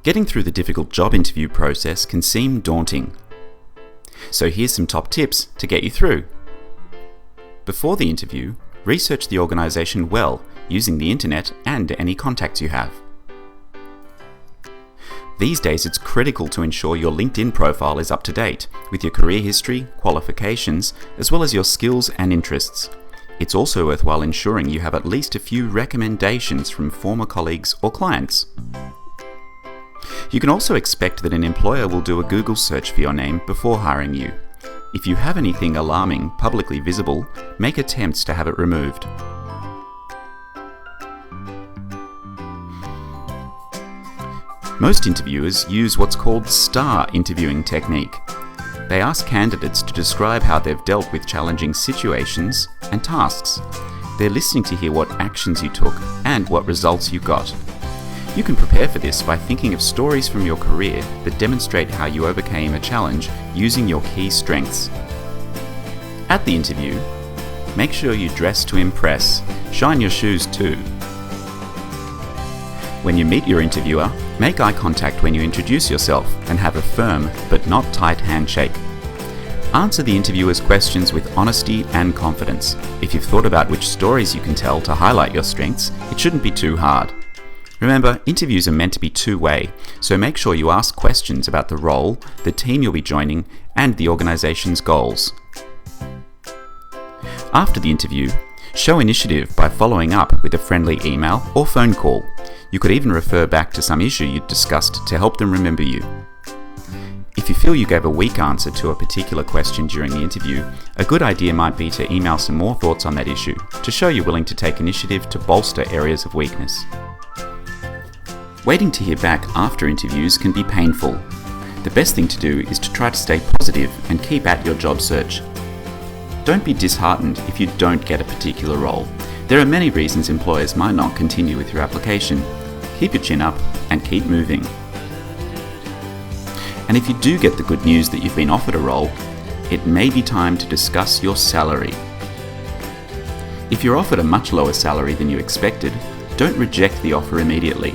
Getting through the difficult job interview process can seem daunting. So here's some top tips to get you through. Before the interview, research the organisation well using the internet and any contacts you have. These days it's critical to ensure your LinkedIn profile is up to date with your career history, qualifications, as well as your skills and interests. It's also worthwhile ensuring you have at least a few recommendations from former colleagues or clients. You can also expect that an employer will do a Google search for your name before hiring you. If you have anything alarming publicly visible, make attempts to have it removed. Most interviewers use what's called STAR interviewing technique. They ask candidates to describe how they've dealt with challenging situations and tasks. They're listening to hear what actions you took and what results you got. You can prepare for this by thinking of stories from your career that demonstrate how you overcame a challenge using your key strengths. At the interview, make sure you dress to impress. Shine your shoes too. When you meet your interviewer, make eye contact when you introduce yourself and have a firm but not tight handshake. Answer the interviewer's questions with honesty and confidence. If you've thought about which stories you can tell to highlight your strengths, it shouldn't be too hard. Remember, interviews are meant to be two-way, so make sure you ask questions about the role, the team you'll be joining, and the organisation's goals. After the interview, show initiative by following up with a friendly email or phone call. You could even refer back to some issue you'd discussed to help them remember you. If you feel you gave a weak answer to a particular question during the interview, a good idea might be to email some more thoughts on that issue to show you're willing to take initiative to bolster areas of weakness. Waiting to hear back after interviews can be painful. The best thing to do is to try to stay positive and keep at your job search. Don't be disheartened if you don't get a particular role. There are many reasons employers might not continue with your application. Keep your chin up and keep moving. And if you do get the good news that you've been offered a role, it may be time to discuss your salary. If you're offered a much lower salary than you expected, don't reject the offer immediately.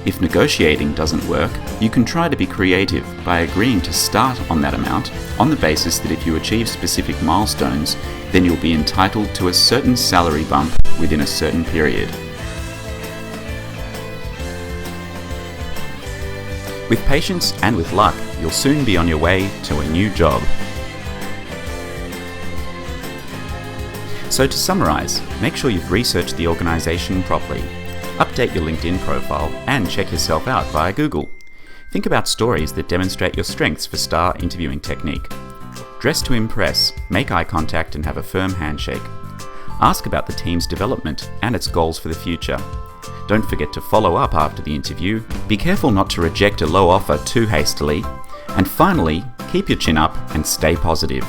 If negotiating doesn't work, you can try to be creative by agreeing to start on that amount on the basis that if you achieve specific milestones, then you'll be entitled to a certain salary bump within a certain period. With patience and with luck, you'll soon be on your way to a new job. So to summarise, make sure you've researched the organisation properly. Update your LinkedIn profile and check yourself out via Google. Think about stories that demonstrate your strengths for STAR interviewing technique. Dress to impress, make eye contact and have a firm handshake. Ask about the team's development and its goals for the future. Don't forget to follow up after the interview. Be careful not to reject a low offer too hastily. And finally, keep your chin up and stay positive.